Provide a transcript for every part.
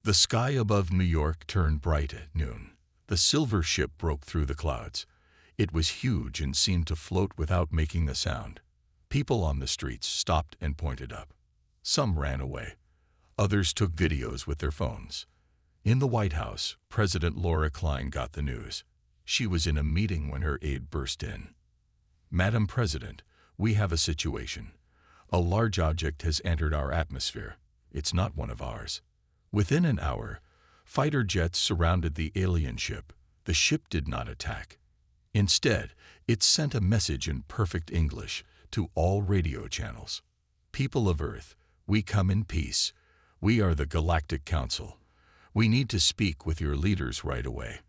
The sky above New York turned bright at noon. The silver ship broke through the clouds. It was huge and seemed to float without making a sound. People on the streets stopped and pointed up. Some ran away. Others took videos with their phones. In the White House, President Laura Klein got the news. She was in a meeting when her aide burst in. "Madam President, we have a situation. A large object has entered our atmosphere. It's not one of ours." Within an hour, fighter jets surrounded the alien ship. The ship did not attack. Instead, it sent a message in perfect English to all radio channels. "People of Earth, we come in peace. We are the Galactic Council. We need to speak with your leaders right away."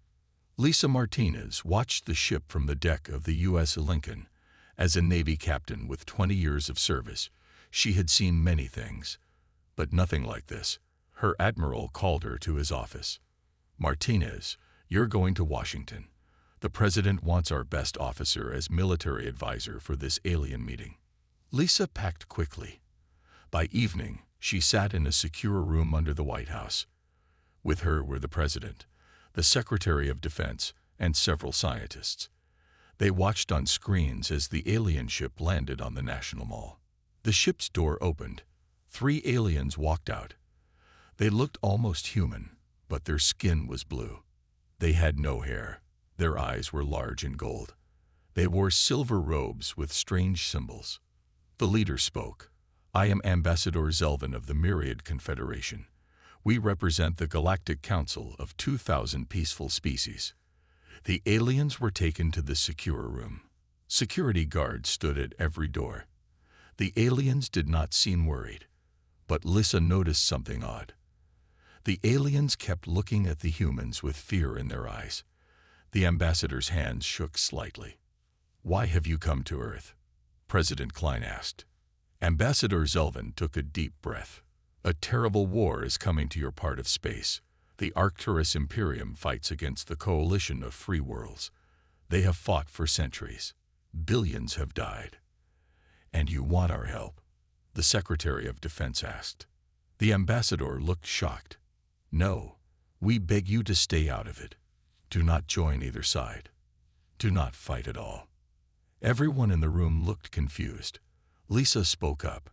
Lisa Martinez watched the ship from the deck of the U.S. Lincoln. As a Navy captain with 20 years of service, she had seen many things, but nothing like this. Her admiral called her to his office. "Martinez, you're going to Washington. The president wants our best officer as military advisor for this alien meeting." Lisa packed quickly. By evening, she sat in a secure room under the White House. With her were the president, the Secretary of Defense, and several scientists. They watched on screens as the alien ship landed on the National Mall. The ship's door opened. 3 aliens walked out. They looked almost human, but their skin was blue. They had no hair. Their eyes were large and gold. They wore silver robes with strange symbols. The leader spoke. "I am Ambassador Zelvin of the Myriad Confederation. We represent the Galactic Council of 2,000 peaceful species." The aliens were taken to the secure room. Security guards stood at every door. The aliens did not seem worried, but Lisa noticed something odd. The aliens kept looking at the humans with fear in their eyes. The ambassador's hands shook slightly. "Why have you come to Earth?" President Klein asked. Ambassador Zelvin took a deep breath. "A terrible war is coming to your part of space. The Arcturus Imperium fights against the coalition of free worlds. They have fought for centuries. Billions have died. And you want our help?" the Secretary of Defense asked. The ambassador looked shocked. "No, we beg you to stay out of it. Do not join either side. Do not fight at all." Everyone in the room looked confused. Lisa spoke up.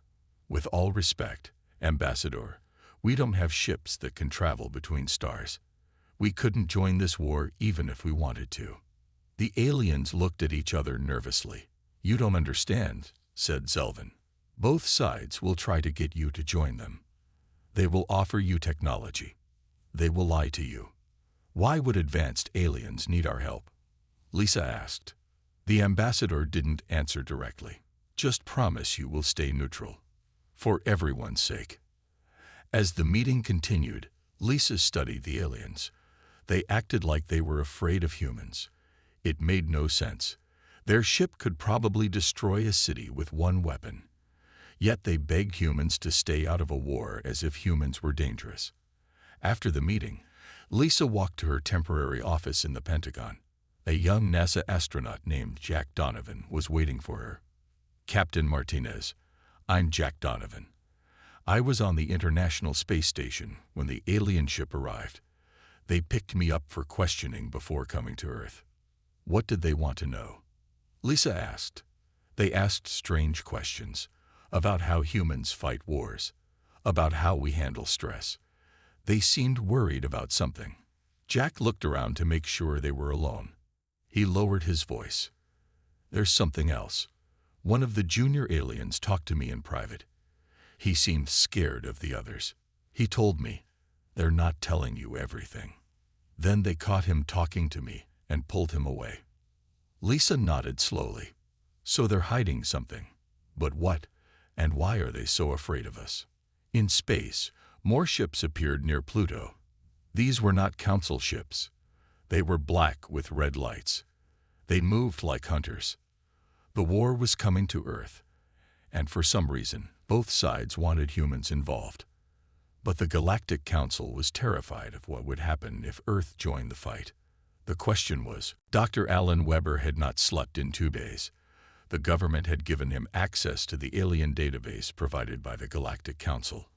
"With all respect, Ambassador, we don't have ships that can travel between stars. We couldn't join this war even if we wanted to." The aliens looked at each other nervously. "You don't understand," said Zelvin. "Both sides will try to get you to join them. They will offer you technology. They will lie to you. Why would advanced aliens need our help?" Lisa asked. The ambassador didn't answer directly. "Just promise you will stay neutral. For everyone's sake." As the meeting continued, Lisa studied the aliens. They acted like they were afraid of humans. It made no sense. Their ship could probably destroy a city with one weapon. Yet they begged humans to stay out of a war as if humans were dangerous. After the meeting, Lisa walked to her temporary office in the Pentagon. A young NASA astronaut named Jack Donovan was waiting for her. "Captain Martinez, I'm Jack Donovan. I was on the International Space Station when the alien ship arrived. They picked me up for questioning before coming to Earth." "What did they want to know?" Lisa asked. "They asked strange questions about how humans fight wars, about how we handle stress. They seemed worried about something." Jack looked around to make sure they were alone. He lowered his voice. "There's something else. One of the junior aliens talked to me in private. He seemed scared of the others. He told me, 'They're not telling you everything.' Then they caught him talking to me and pulled him away." Lisa nodded slowly. "So they're hiding something. But what, and why are they so afraid of us?" In space, more ships appeared near Pluto. These were not council ships. They were black with red lights. They moved like hunters. The war was coming to Earth, and for some reason, both sides wanted humans involved. But the Galactic Council was terrified of what would happen if Earth joined the fight. The question was, Dr. Alan Weber had not slept in 2 days. The government had given him access to the alien database provided by the Galactic Council.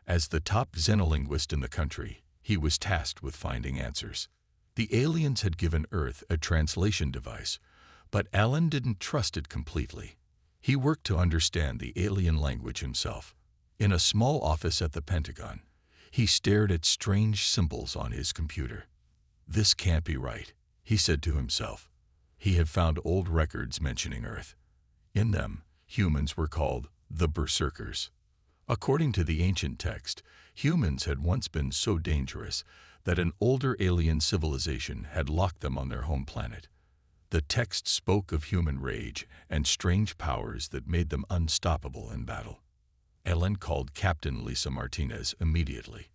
As the top xenolinguist in the country, He was tasked with finding answers. The aliens had given Earth a translation device, but Alan didn't trust it completely. He worked to understand the alien language himself. In a small office at the Pentagon, he stared at strange symbols on his computer. "This can't be right," he said to himself. He had found old records mentioning Earth. In them, humans were called the Berserkers. According to the ancient text, humans had once been so dangerous that an older alien civilization had locked them on their home planet. The text spoke of human rage and strange powers that made them unstoppable in battle. Alan called Captain Lisa Martinez immediately.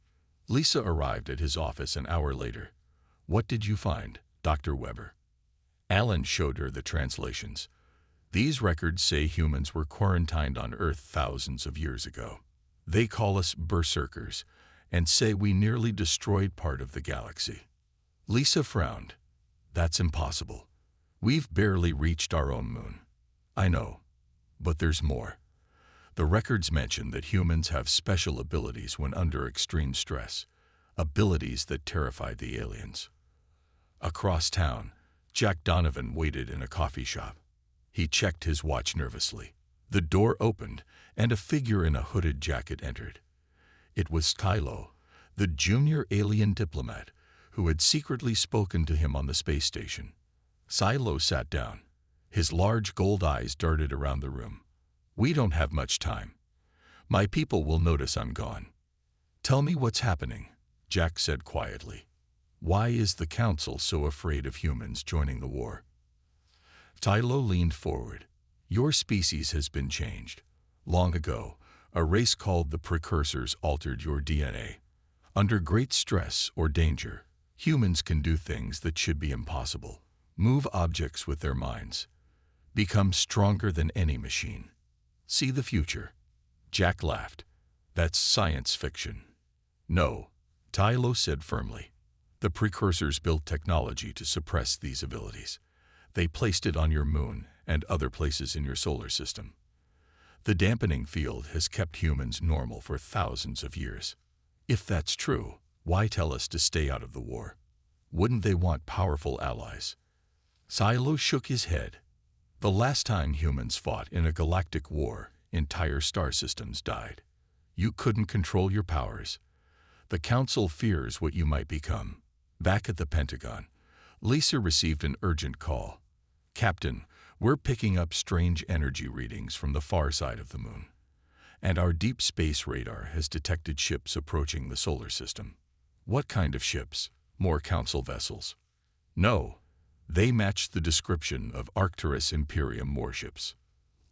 Lisa arrived at his office an hour later. "What did you find, Dr. Weber?" Alan showed her the translations. "These records say humans were quarantined on Earth thousands of years ago. They call us Berserkers and say we nearly destroyed part of the galaxy." Lisa frowned. "That's impossible. We've barely reached our own moon." "I know, but there's more. The records mention that humans have special abilities when under extreme stress, abilities that terrified the aliens." Across town, Jack Donovan waited in a coffee shop. He checked his watch nervously. The door opened, and a figure in a hooded jacket entered. It was Kylo, the junior alien diplomat, who had secretly spoken to him on the space station. Silo sat down. His large gold eyes darted around the room. "We don't have much time. My people will notice I'm gone." "Tell me what's happening," Jack said quietly. "Why is the Council so afraid of humans joining the war?" Tylo leaned forward. "Your species has been changed. Long ago, a race called the Precursors altered your DNA. Under great stress or danger, humans can do things that should be impossible. Move objects with their minds. Become stronger than any machine. See the future." Jack laughed. "That's science fiction." "No," Tylo said firmly. "The Precursors built technology to suppress these abilities. They placed it on your moon and other places in your solar system. The dampening field has kept humans normal for thousands of years. If that's true, why tell us to stay out of the war? Wouldn't they want powerful allies?" Silo shook his head. "The last time humans fought in a galactic war, entire star systems died. You couldn't control your powers. The Council fears what you might become." Back at the Pentagon, Lisa received an urgent call. "Captain, we're picking up strange energy readings from the far side of the moon, and our deep space radar has detected ships approaching the solar system." "What kind of ships? More Council vessels?" "No. They match the description of Arcturus Imperium warships."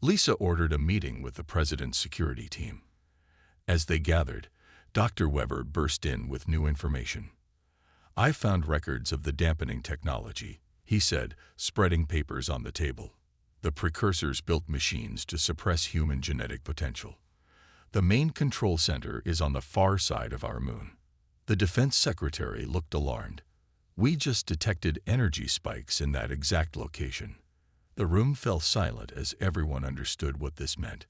Lisa ordered a meeting with the President's security team. As they gathered, Dr. Weber burst in with new information. "I found records of the dampening technology," he said, spreading papers on the table. "The Precursors built machines to suppress human genetic potential. The main control center is on the far side of our moon." The Defense Secretary looked alarmed. "We just detected energy spikes in that exact location." The room fell silent as everyone understood what this meant.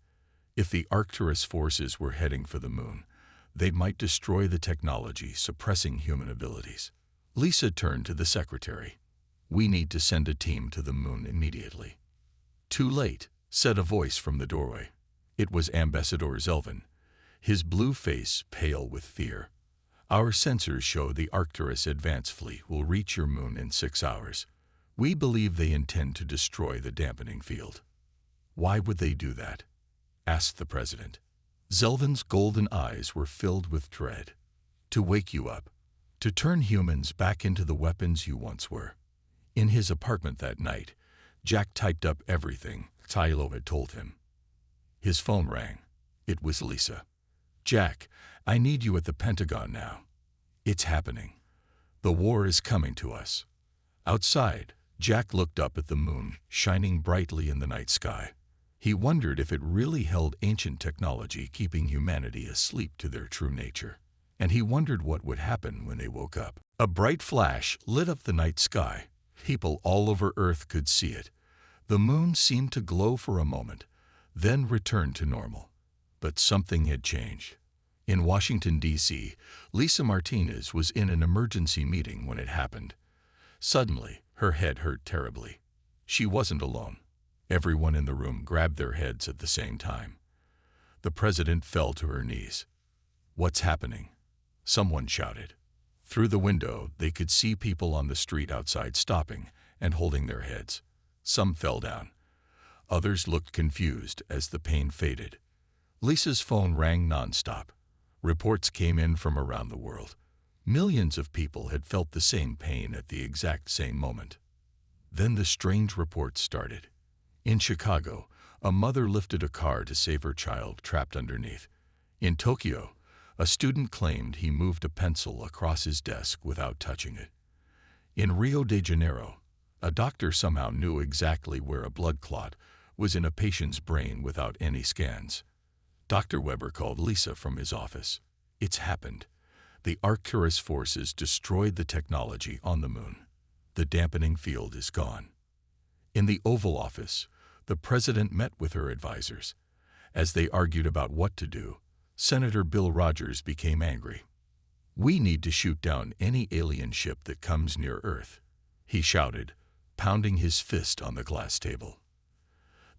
If the Arcturus forces were heading for the moon, they might destroy the technology suppressing human abilities. Lisa turned to the secretary. "We need to send a team to the moon immediately." "Too late," said a voice from the doorway. It was Ambassador Zelvin, his blue face pale with fear. "Our sensors show the Arcturus advance fleet will reach your moon in 6 hours. We believe they intend to destroy the dampening field." "Why would they do that?" asked the president. Zelvin's golden eyes were filled with dread. "To wake you up. To turn humans back into the weapons you once were." In his apartment that night, Jack typed up everything Tylo had told him. His phone rang. It was Lisa. "Jack, I need you at the Pentagon now. It's happening. The war is coming to us." Outside, Jack looked up at the moon, shining brightly in the night sky. He wondered if it really held ancient technology keeping humanity asleep to their true nature. And he wondered what would happen when they woke up. A bright flash lit up the night sky. People all over Earth could see it. The moon seemed to glow for a moment, then returned to normal. But something had changed. In Washington, D.C., Lisa Martinez was in an emergency meeting when it happened. Suddenly, her head hurt terribly. She wasn't alone. Everyone in the room grabbed their heads at the same time. The president fell to her knees. "What's happening?" Someone shouted. Through the window, they could see people on the street outside stopping and holding their heads. Some fell down. Others looked confused as the pain faded. Lisa's phone rang nonstop. Reports came in from around the world. Millions of people had felt the same pain at the exact same moment. Then the strange reports started. In Chicago, a mother lifted a car to save her child trapped underneath. In Tokyo, a student claimed he moved a pencil across his desk without touching it. In Rio de Janeiro, a doctor somehow knew exactly where a blood clot was in a patient's brain without any scans. Dr. Weber called Lisa from his office. "It's happened. The Arcturus forces destroyed the technology on the moon. The dampening field is gone." In the Oval Office, the president met with her advisors. As they argued about what to do, Senator Bill Rogers became angry. "We need to shoot down any alien ship that comes near Earth," he shouted, pounding his fist on the glass table.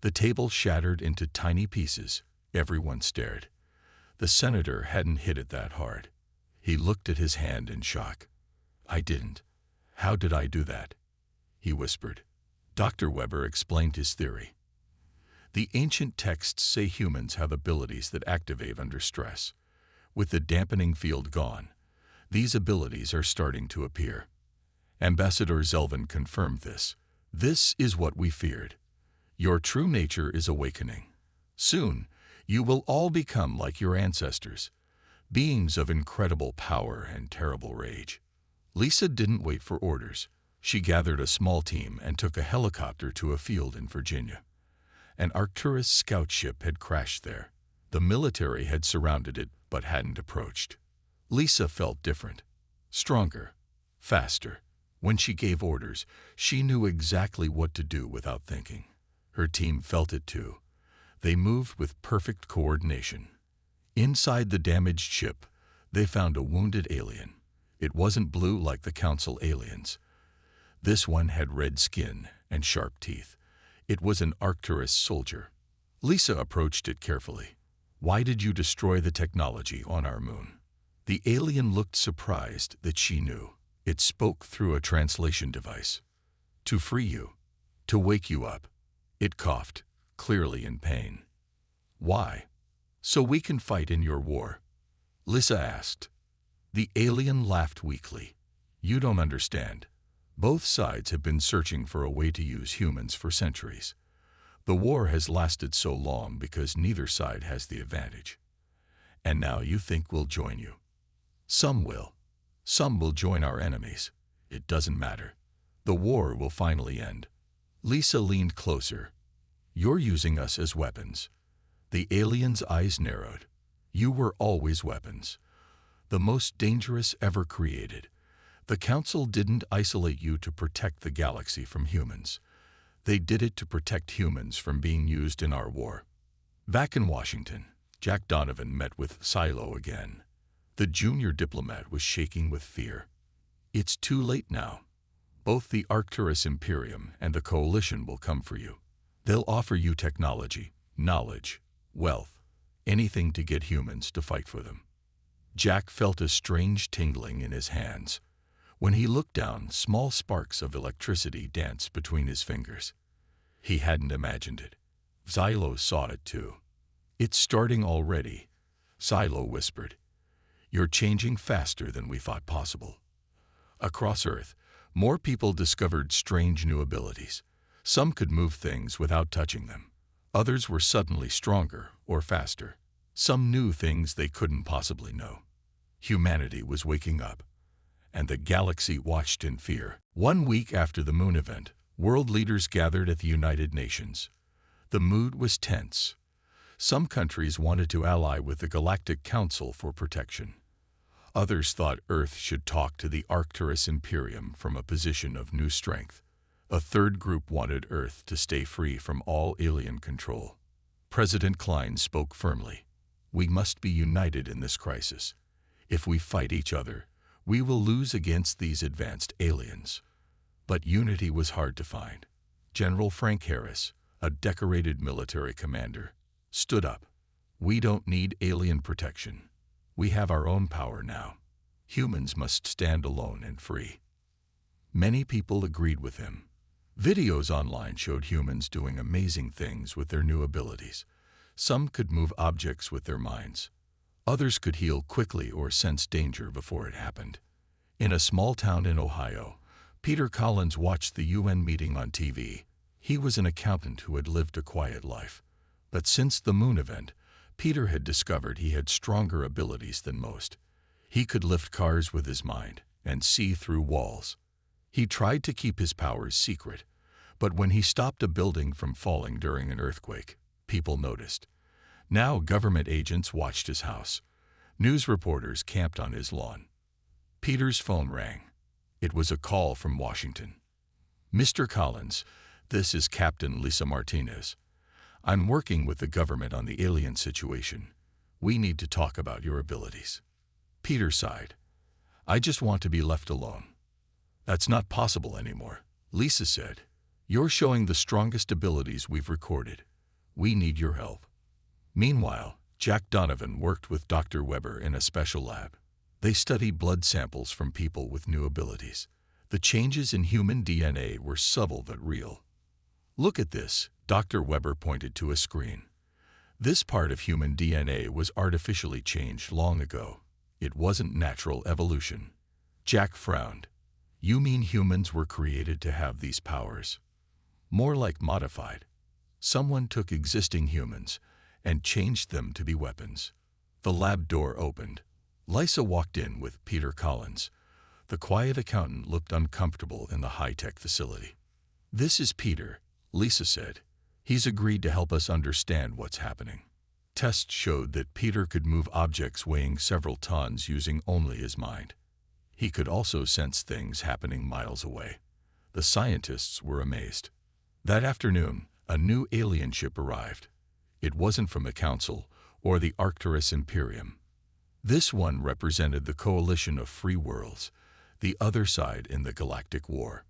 The table shattered into tiny pieces. Everyone stared. The senator hadn't hit it that hard. He looked at his hand in shock. "I didn't. How did I do that?" he whispered. Dr. Weber explained his theory. The ancient texts say humans have abilities that activate under stress. With the dampening field gone, these abilities are starting to appear. Ambassador Zelvin confirmed this. "This is what we feared. Your true nature is awakening. Soon, you will all become like your ancestors, beings of incredible power and terrible rage." Lisa didn't wait for orders. She gathered a small team and took a helicopter to a field in Virginia. An Arcturus scout ship had crashed there. The military had surrounded it but hadn't approached. Lisa felt different, stronger, faster. When she gave orders, she knew exactly what to do without thinking. Her team felt it too. They moved with perfect coordination. Inside the damaged ship, they found a wounded alien. It wasn't blue like the Council aliens. This one had red skin and sharp teeth. It was an Arcturus soldier. Lisa approached it carefully. "Why did you destroy the technology on our moon?" The alien looked surprised that she knew. It spoke through a translation device. "To free you. To wake you up." It coughed, clearly in pain. "Why?" "So we can fight in your war," Lisa asked. The alien laughed weakly. "You don't understand. Both sides have been searching for a way to use humans for centuries. The war has lasted so long because neither side has the advantage. And now you think we'll join you. Some will. Some will join our enemies. It doesn't matter. The war will finally end." Lisa leaned closer. "You're using us as weapons." The alien's eyes narrowed. "You were always weapons. The most dangerous ever created. The Council didn't isolate you to protect the galaxy from humans. They did it to protect humans from being used in our war." Back in Washington, Jack Donovan met with Silo again. The junior diplomat was shaking with fear. "It's too late now. Both the Arcturus Imperium and the Coalition will come for you. They'll offer you technology, knowledge, wealth, anything to get humans to fight for them." Jack felt a strange tingling in his hands. When he looked down, small sparks of electricity danced between his fingers. He hadn't imagined it. Silo saw it too. "It's starting already," Silo whispered. "You're changing faster than we thought possible." Across Earth, more people discovered strange new abilities. Some could move things without touching them. Others were suddenly stronger or faster. Some knew things they couldn't possibly know. Humanity was waking up, and the galaxy watched in fear. 1 week after the moon event, world leaders gathered at the United Nations. The mood was tense. Some countries wanted to ally with the Galactic Council for protection. Others thought Earth should talk to the Arcturus Imperium from a position of new strength. A third group wanted Earth to stay free from all alien control. President Klein spoke firmly. We must be united in this crisis. If we fight each other, we will lose against these advanced aliens. But unity was hard to find. General Frank Harris, a decorated military commander, stood up. We don't need alien protection. We have our own power now. Humans must stand alone and free. Many people agreed with him. Videos online showed humans doing amazing things with their new abilities. Some could move objects with their minds. Others could heal quickly or sense danger before it happened. In a small town in Ohio, Peter Collins watched the UN meeting on TV. He was an accountant who had lived a quiet life. But since the moon event, Peter had discovered he had stronger abilities than most. He could lift cars with his mind and see through walls. He tried to keep his powers secret, but when he stopped a building from falling during an earthquake, people noticed. Now government agents watched his house. News reporters camped on his lawn. Peter's phone rang. It was a call from Washington. "Mr. Collins, this is Captain Lisa Martinez. I'm working with the government on the alien situation. We need to talk about your abilities." Peter sighed. "I just want to be left alone." "That's not possible anymore," Lisa said. "You're showing the strongest abilities we've recorded. We need your help." Meanwhile, Jack Donovan worked with Dr. Weber in a special lab. They studied blood samples from people with new abilities. The changes in human DNA were subtle but real. "Look at this," Dr. Weber pointed to a screen. "This part of human DNA was artificially changed long ago. It wasn't natural evolution." Jack frowned. "You mean humans were created to have these powers?" "More like modified. Someone took existing humans and changed them to be weapons." The lab door opened. Lisa walked in with Peter Collins. The quiet accountant looked uncomfortable in the high-tech facility. "This is Peter," Lisa said. "He's agreed to help us understand what's happening." Tests showed that Peter could move objects weighing several tons using only his mind. He could also sense things happening miles away. The scientists were amazed. That afternoon, a new alien ship arrived. It wasn't from the Council or the Arcturus Imperium. This one represented the coalition of free worlds, the other side in the Galactic War.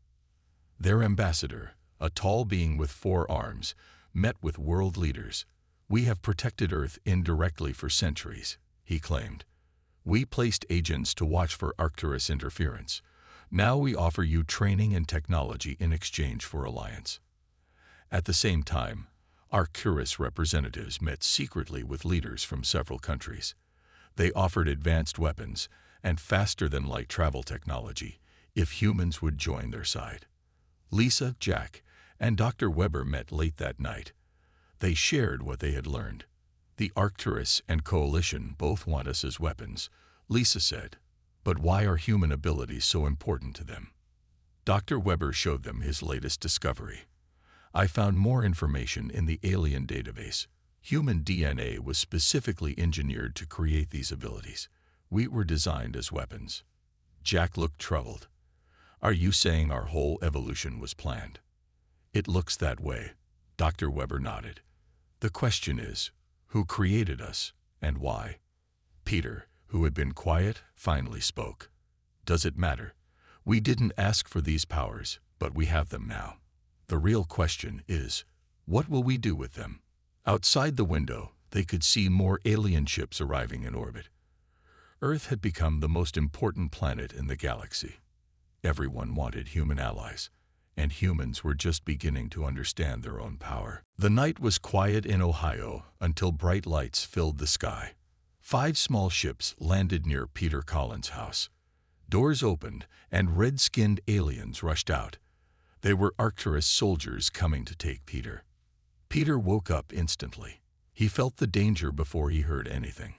Their ambassador, a tall being with 4 arms, met with world leaders. "We have protected Earth indirectly for centuries," he claimed. "We placed agents to watch for Arcturus interference. Now we offer you training and technology in exchange for alliance." At the same time, Arcturus representatives met secretly with leaders from several countries. They offered advanced weapons and faster-than-light travel technology if humans would join their side. Lisa, Jack, and Dr. Weber met late that night. They shared what they had learned. "The Arcturus and Coalition both want us as weapons," Lisa said. "But why are human abilities so important to them?" Dr. Weber showed them his latest discovery. "I found more information in the alien database. Human DNA was specifically engineered to create these abilities. We were designed as weapons." Jack looked troubled. "Are you saying our whole evolution was planned?" "It looks that way," Dr. Weber nodded. "The question is, who created us and why?" Peter, who had been quiet, finally spoke. "Does it matter? We didn't ask for these powers, but we have them now. The real question is, what will we do with them?" Outside the window, they could see more alien ships arriving in orbit. Earth had become the most important planet in the galaxy. Everyone wanted human allies, and humans were just beginning to understand their own power. The night was quiet in Ohio until bright lights filled the sky. 5 small ships landed near Peter Collins' house. Doors opened, and red-skinned aliens rushed out. They were Arcturus soldiers coming to take Peter. Peter woke up instantly. He felt the danger before he heard anything.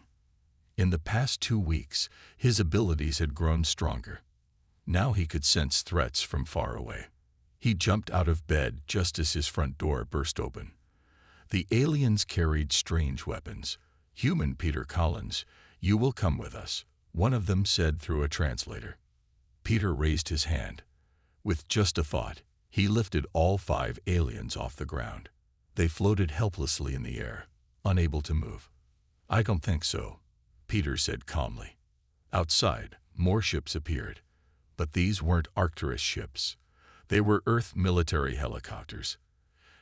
In the past 2 weeks, his abilities had grown stronger. Now he could sense threats from far away. He jumped out of bed just as his front door burst open. The aliens carried strange weapons. "Human Peter Collins, you will come with us," one of them said through a translator. Peter raised his hand. With just a thought, he lifted all 5 aliens off the ground. They floated helplessly in the air, unable to move. I don't think so, Peter said calmly. Outside, more ships appeared, but these weren't Arcturus ships. They were Earth military helicopters.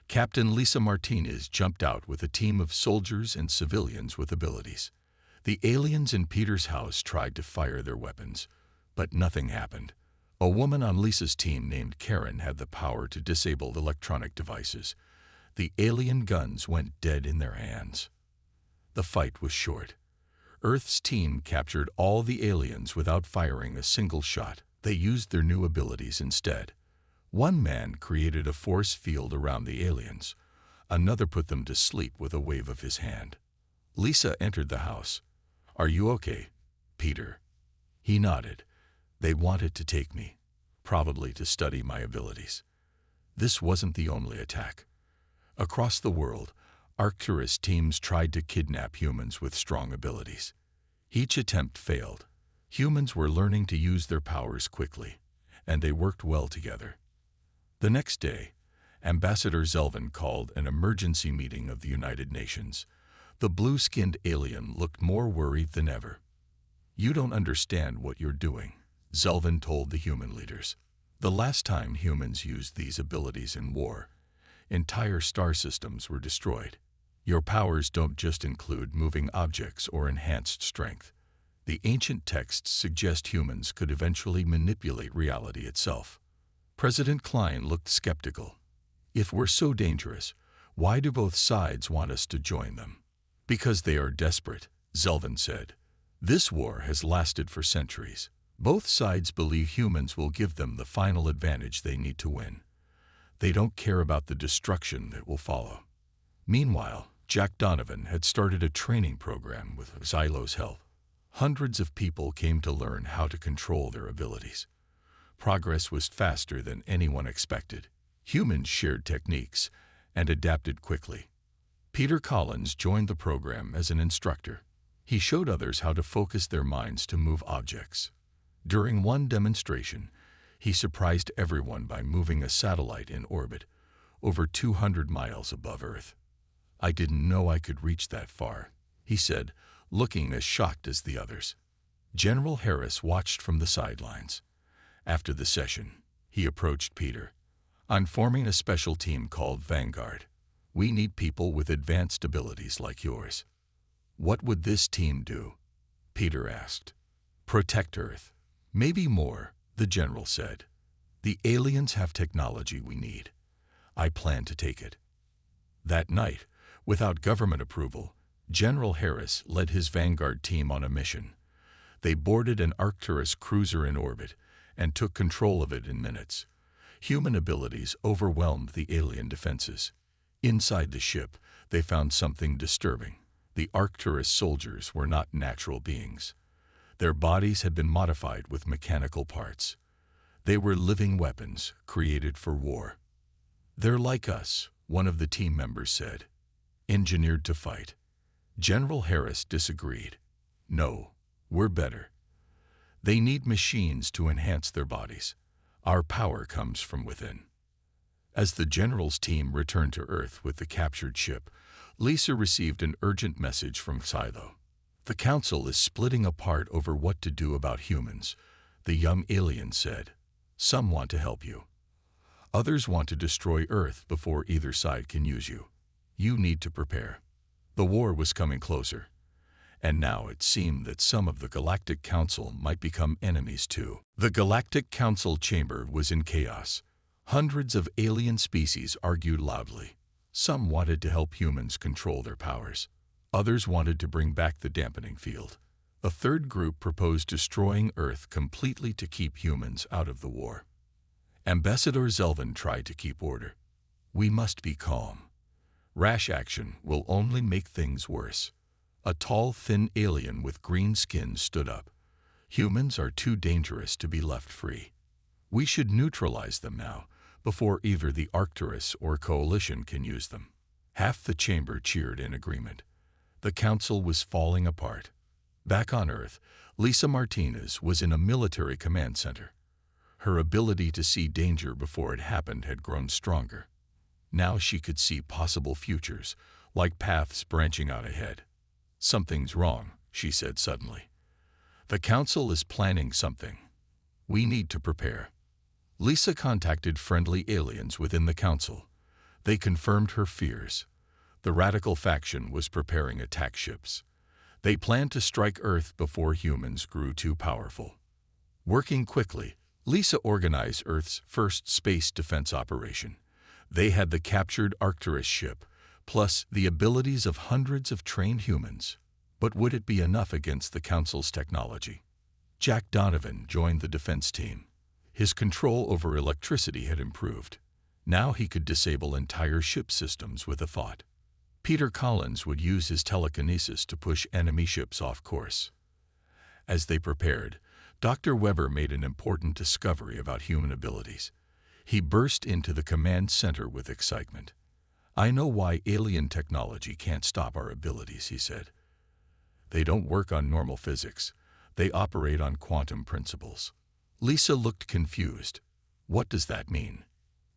Captain Lisa Martinez jumped out with a team of soldiers and civilians with abilities. The aliens in Peter's house tried to fire their weapons, but nothing happened. A woman on Lisa's team named Karen had the power to disable electronic devices. The alien guns went dead in their hands. The fight was short. Earth's team captured all the aliens without firing a single shot. They used their new abilities instead. One man created a force field around the aliens. Another put them to sleep with a wave of his hand. Lisa entered the house. "Are you okay, Peter?" He nodded. "They wanted to take me, probably to study my abilities." This wasn't the only attack. Across the world, Arcturus teams tried to kidnap humans with strong abilities. Each attempt failed. Humans were learning to use their powers quickly, and they worked well together. The next day, Ambassador Zelvin called an emergency meeting of the United Nations. The blue-skinned alien looked more worried than ever. "You don't understand what you're doing," Zelvin told the human leaders. "The last time humans used these abilities in war, entire star systems were destroyed. Your powers don't just include moving objects or enhanced strength. The ancient texts suggest humans could eventually manipulate reality itself." President Klein looked skeptical. "If we're so dangerous, why do both sides want us to join them?" "Because they are desperate," Zelvin said. "This war has lasted for centuries. Both sides believe humans will give them the final advantage they need to win. They don't care about the destruction that will follow." Meanwhile, Jack Donovan had started a training program with Xylo's help. Hundreds of people came to learn how to control their abilities. Progress was faster than anyone expected. Humans shared techniques and adapted quickly. Peter Collins joined the program as an instructor. He showed others how to focus their minds to move objects. During one demonstration, he surprised everyone by moving a satellite in orbit, over 200 miles above Earth. "I didn't know I could reach that far," he said, looking as shocked as the others. General Harris watched from the sidelines. After the session, he approached Peter. "I'm forming a special team called Vanguard. We need people with advanced abilities like yours." "What would this team do?" Peter asked. "Protect Earth. Maybe more," the general said. "The aliens have technology we need. I plan to take it." That night, without government approval, General Harris led his Vanguard team on a mission. They boarded an Arcturus cruiser in orbit and took control of it in minutes. Human abilities overwhelmed the alien defenses. Inside the ship, they found something disturbing. The Arcturus soldiers were not natural beings. Their bodies had been modified with mechanical parts. They were living weapons created for war. "They're like us," one of the team members said. "Engineered to fight." General Harris disagreed. "No, we're better. They need machines to enhance their bodies. Our power comes from within." As the general's team returned to Earth with the captured ship, Lisa received an urgent message from Xylo. "The Council is splitting apart over what to do about humans," the young alien said. "Some want to help you. Others want to destroy Earth before either side can use you. You need to prepare." The war was coming closer, and now it seemed that some of the Galactic Council might become enemies too. The Galactic Council chamber was in chaos. Hundreds of alien species argued loudly. Some wanted to help humans control their powers. Others wanted to bring back the dampening field. A third group proposed destroying Earth completely to keep humans out of the war. Ambassador Zelvin tried to keep order. "We must be calm. Rash action will only make things worse." A tall, thin alien with green skin stood up. "Humans are too dangerous to be left free. We should neutralize them now, before either the Arcturus or Coalition can use them." Half the chamber cheered in agreement. The council was falling apart. Back on Earth, Lisa Martinez was in a military command center. Her ability to see danger before it happened had grown stronger. Now she could see possible futures, like paths branching out ahead. "Something's wrong," she said suddenly. "The Council is planning something. We need to prepare." Lisa contacted friendly aliens within the Council. They confirmed her fears. The radical faction was preparing attack ships. They planned to strike Earth before humans grew too powerful. Working quickly, Lisa organized Earth's first space defense operation. They had the captured Arcturus ship, plus the abilities of hundreds of trained humans. But would it be enough against the Council's technology? Jack Donovan joined the defense team. His control over electricity had improved. Now he could disable entire ship systems with a thought. Peter Collins would use his telekinesis to push enemy ships off course. As they prepared, Dr. Weber made an important discovery about human abilities. He burst into the command center with excitement. "I know why alien technology can't stop our abilities," he said. "They don't work on normal physics. They operate on quantum principles." Lisa looked confused. "What does that mean?"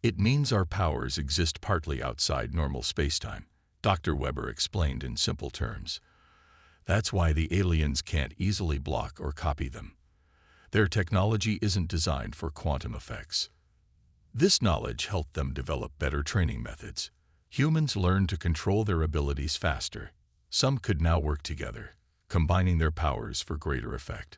"It means our powers exist partly outside normal spacetime," Dr. Weber explained in simple terms. "That's why the aliens can't easily block or copy them. Their technology isn't designed for quantum effects." This knowledge helped them develop better training methods. Humans learned to control their abilities faster. Some could now work together, combining their powers for greater effect.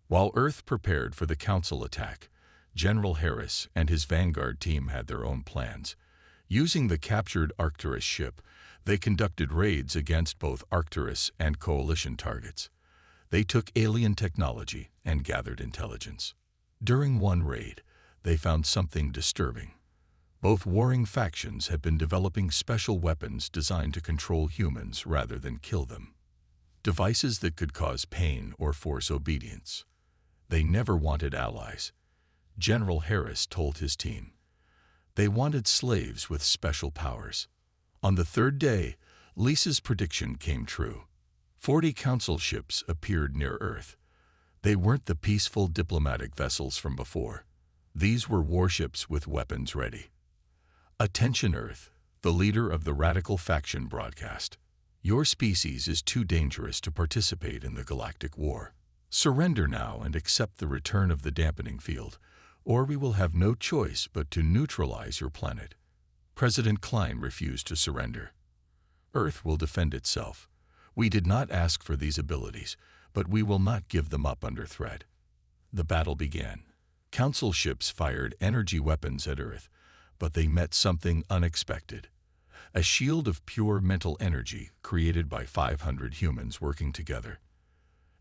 While Earth prepared for the Council attack, General Harris and his Vanguard team had their own plans. Using the captured Arcturus ship, they conducted raids against both Arcturus and Coalition targets. They took alien technology and gathered intelligence. During one raid, they found something disturbing. Both warring factions had been developing special weapons designed to control humans rather than kill them. Devices that could cause pain or force obedience. They never wanted allies. General Harris told his team. They wanted slaves with special powers. On the third day, Lisa's prediction came true. 40 Council ships appeared near Earth. They weren't the peaceful diplomatic vessels from before. These were warships with weapons ready. "Attention Earth," the leader of the radical faction broadcast. "Your species is too dangerous to participate in the Galactic War. Surrender now and accept the return of the dampening field, or we will have no choice but to neutralize your planet." President Klein refused to surrender. "Earth will defend itself. We did not ask for these abilities, but we will not give them up under threat." The battle began. Council ships fired energy weapons at Earth, but they met something unexpected. A shield of pure mental energy created by 500 humans working together.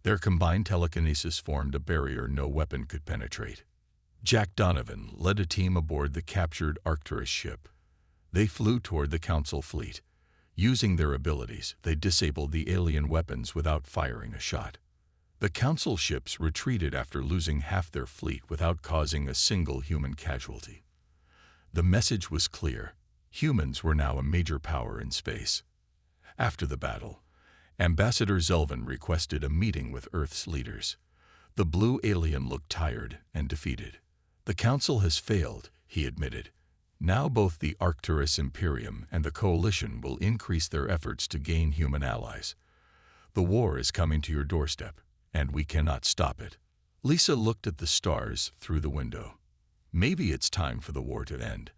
Their combined telekinesis formed a barrier no weapon could penetrate. Jack Donovan led a team aboard the captured Arcturus ship. They flew toward the Council fleet. Using their abilities, they disabled the alien weapons without firing a shot. The Council ships retreated after losing half their fleet without causing a single human casualty. The message was clear. Humans were now a major power in space. After the battle, Ambassador Zelvin requested a meeting with Earth's leaders. The blue alien looked tired and defeated. "The Council has failed," he admitted. "Now both the Arcturus Imperium and the Coalition will increase their efforts to gain human allies. The war is coming to your doorstep, and we cannot stop it." Lisa looked at the stars through the window. Maybe it's time for the war to end.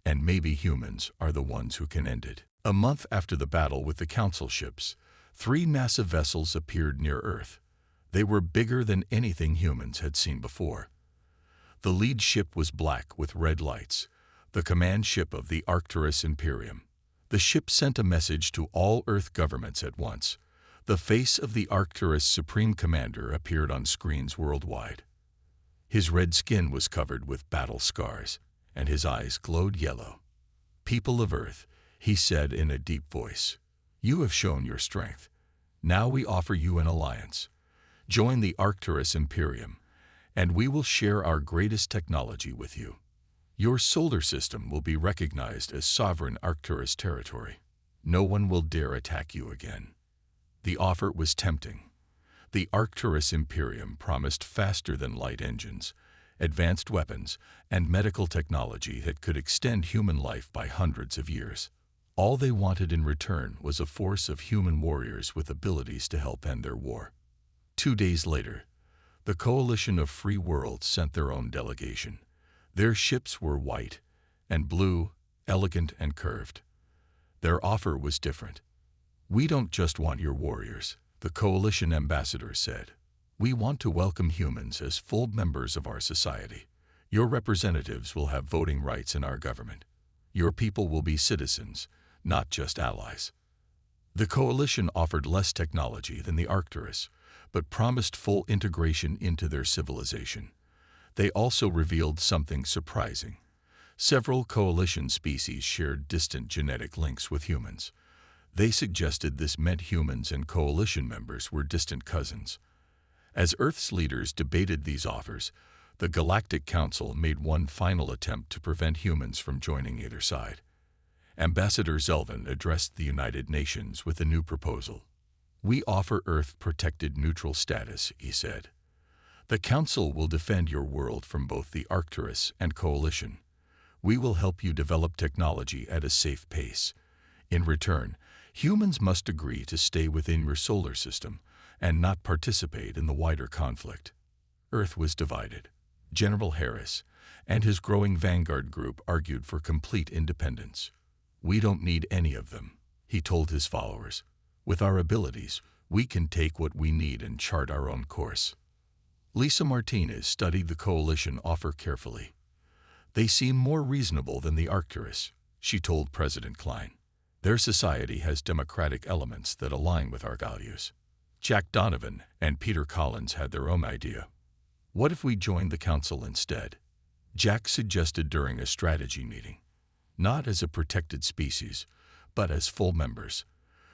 And maybe humans are the ones who can end it. A month after the battle with the Council ships, 3 massive vessels appeared near Earth. They were bigger than anything humans had seen before. The lead ship was black with red lights, the command ship of the Arcturus Imperium. The ship sent a message to all Earth governments at once. The face of the Arcturus Supreme Commander appeared on screens worldwide. His red skin was covered with battle scars, and his eyes glowed yellow. "People of Earth," he said in a deep voice, "you have shown your strength. Now we offer you an alliance. Join the Arcturus Imperium, and we will share our greatest technology with you. Your solar system will be recognized as sovereign Arcturus territory. No one will dare attack you again." The offer was tempting. The Arcturus Imperium promised faster-than-light engines, advanced weapons, and medical technology that could extend human life by hundreds of years. All they wanted in return was a force of human warriors with abilities to help end their war. 2 days later, the Coalition of Free Worlds sent their own delegation. Their ships were white and blue, elegant and curved. Their offer was different. "We don't just want your warriors," the Coalition ambassador said. "We want to welcome humans as full members of our society. Your representatives will have voting rights in our government. Your people will be citizens, not just allies." The Coalition offered less technology than the Arcturus, but promised full integration into their civilization. They also revealed something surprising. Several Coalition species shared distant genetic links with humans. They suggested this meant humans and Coalition members were distant cousins. As Earth's leaders debated these offers, the Galactic Council made one final attempt to prevent humans from joining either side. Ambassador Zelvin addressed the United Nations with a new proposal. "We offer Earth-protected neutral status," he said. "The Council will defend your world from both the Arcturus and Coalition. We will help you develop technology at a safe pace. In return, humans must agree to stay within your solar system and not participate in the wider conflict." Earth was divided. General Harris and his growing vanguard group argued for complete independence. "We don't need any of them," he told his followers. "With our abilities, we can take what we need and chart our own course." Lisa Martinez studied the Coalition offer carefully. "They seem more reasonable than the Arcturus," she told President Klein. "Their society has democratic elements that align with our values." Jack Donovan and Peter Collins had their own idea. "What if we joined the Council instead?" Jack suggested during a strategy meeting. "Not as a protected species, but as full members.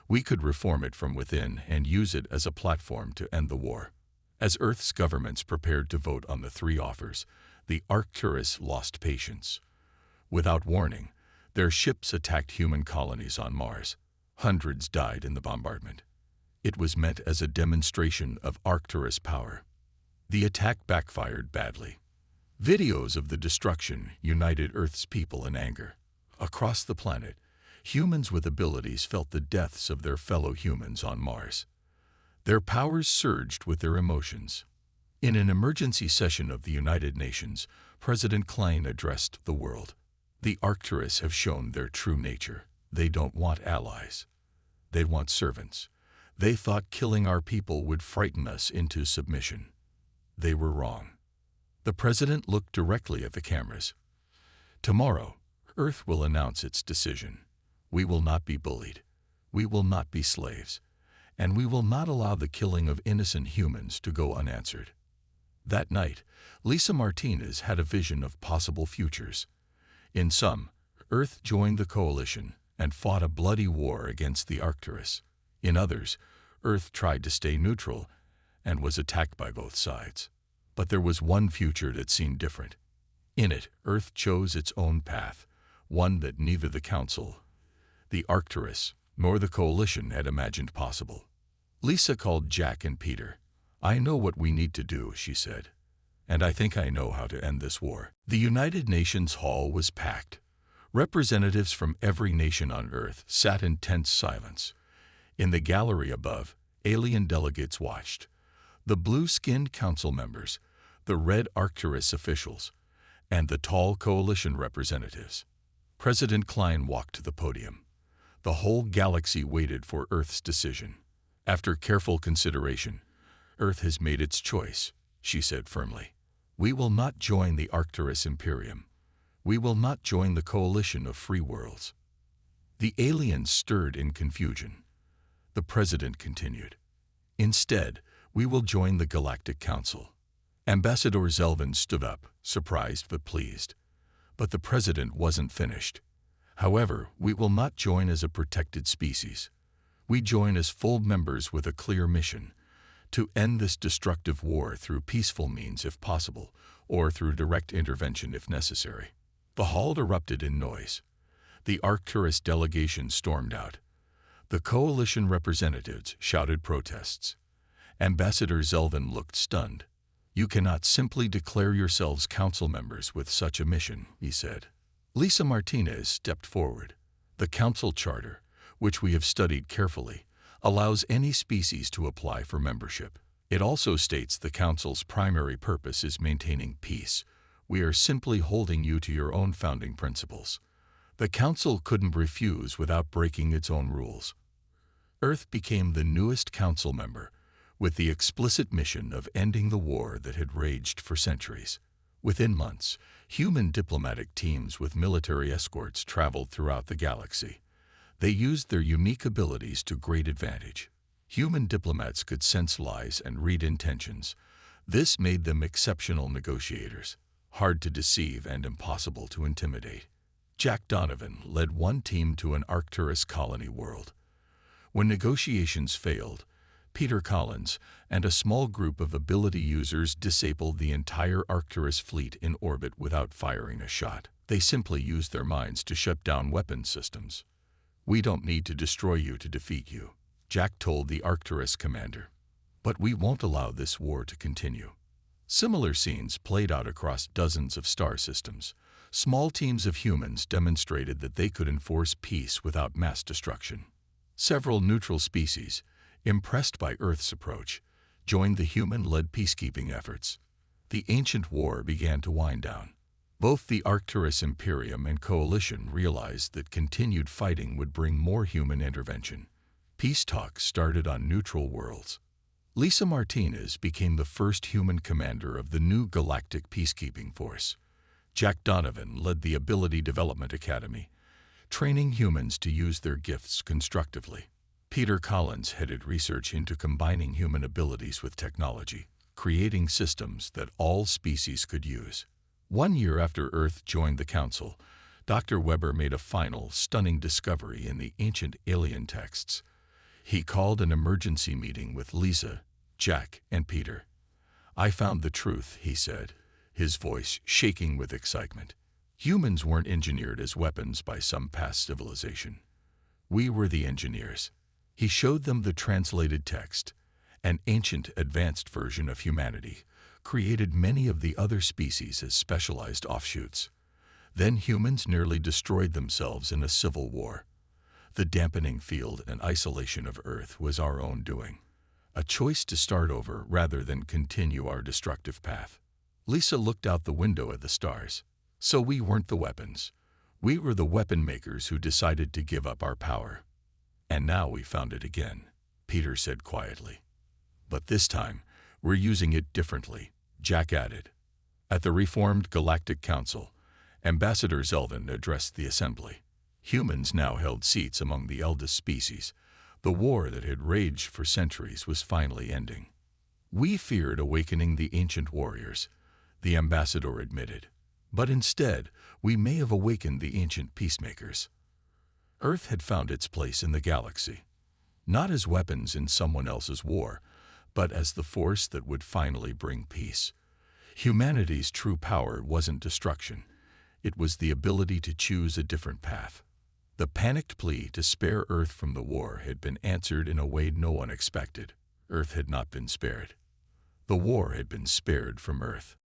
We could reform it from within and use it as a platform to end the war." As Earth's governments prepared to vote on the 3 offers, the Arcturus lost patience. Without warning, their ships attacked human colonies on Mars. Hundreds died in the bombardment. It was meant as a demonstration of Arcturus power. The attack backfired badly. Videos of the destruction united Earth's people in anger. Across the planet, humans with abilities felt the deaths of their fellow humans on Mars. Their powers surged with their emotions. In an emergency session of the United Nations, President Klein addressed the world. "The Arcturus have shown their true nature. They don't want allies. They want servants. They thought killing our people would frighten us into submission. They were wrong." The president looked directly at the cameras. "Tomorrow, Earth will announce its decision. We will not be bullied. We will not be slaves. And we will not allow the killing of innocent humans to go unanswered." That night, Lisa Martinez had a vision of possible futures. In some, Earth joined the Coalition and fought a bloody war against the Arcturus. In others, Earth tried to stay neutral and was attacked by both sides. But there was one future that seemed different. In it, Earth chose its own path, one that neither the Council, the Arcturus, nor the Coalition had imagined possible. Lisa called Jack and Peter. "I know what we need to do," she said. "And I think I know how to end this war." The United Nations Hall was packed. Representatives from every nation on Earth sat in tense silence. In the gallery above, alien delegates watched. The blue-skinned council members, the red Arcturus officials, and the tall Coalition representatives. President Klein walked to the podium. The whole galaxy waited for Earth's decision. "After careful consideration, Earth has made its choice," she said firmly. "We will not join the Arcturus Imperium. We will not join the Coalition of Free Worlds." The aliens stirred in confusion. The president continued. "Instead, we will join the Galactic Council." Ambassador Zelvin stood up, surprised but pleased. But the president wasn't finished. "However, we will not join as a protected species. We join as full members with a clear mission: to end this destructive war through peaceful means if possible, or through direct intervention if necessary." The hall erupted in noise. The Arcturus delegation stormed out. The Coalition representatives shouted protests. Ambassador Zelvin looked stunned. "You cannot simply declare yourselves council members with such a mission," he said. Lisa Martinez stepped forward. The Council Charter, which we have studied carefully, allows any species to apply for membership. It also states the Council's primary purpose is maintaining peace. We are simply holding you to your own founding principles. The Council couldn't refuse without breaking its own rules. Earth became the newest Council member, with the explicit mission of ending the war that had raged for centuries. Within months, human diplomatic teams with military escorts traveled throughout the galaxy. They used their unique abilities to great advantage. Human diplomats could sense lies and read intentions. This made them exceptional negotiators, hard to deceive and impossible to intimidate. Jack Donovan led one team to an Arcturus colony world. When negotiations failed, Peter Collins and a small group of ability users disabled the entire Arcturus fleet in orbit without firing a shot. They simply used their minds to shut down weapon systems. "We don't need to destroy you to defeat you," Jack told the Arcturus commander. "But we won't allow this war to continue." Similar scenes played out across dozens of star systems. Small teams of humans demonstrated that they could enforce peace without mass destruction. Several neutral species, impressed by Earth's approach, joined the human-led peacekeeping efforts. The ancient war began to wind down. Both the Arcturus Imperium and Coalition realized that continued fighting would bring more human intervention. Peace talks started on neutral worlds. Lisa Martinez became the first human commander of the new Galactic Peacekeeping Force. Jack Donovan led the Ability Development Academy, training humans to use their gifts constructively. Peter Collins headed research into combining human abilities with technology, creating systems that all species could use. 1 year after Earth joined the Council, Dr. Weber made a final, stunning discovery in the ancient alien texts. He called an emergency meeting with Lisa, Jack, and Peter. "I found the truth," he said, his voice shaking with excitement. "Humans weren't engineered as weapons by some past civilization. We were the engineers." He showed them the translated text, an ancient, advanced version of humanity, created many of the other species as specialized offshoots. Then humans nearly destroyed themselves in a civil war. The dampening field and isolation of Earth was our own doing. A choice to start over rather than continue our destructive path. Lisa looked out the window at the stars. "So we weren't the weapons. We were the weapon makers who decided to give up our power. And now we found it again," Peter said quietly. "But this time, we're using it differently," Jack added. At the reformed Galactic Council, Ambassador Zelvin addressed the assembly. Humans now held seats among the eldest species. The war that had raged for centuries was finally ending. "We feared awakening the ancient warriors," the ambassador admitted. "But instead, we may have awakened the ancient peacemakers." Earth had found its place in the galaxy, not as weapons in someone else's war, but as the force that would finally bring peace. Humanity's true power wasn't destruction. It was the ability to choose a different path. The panicked plea to spare Earth from the war had been answered in a way no one expected. Earth had not been spared. The war had been spared from Earth.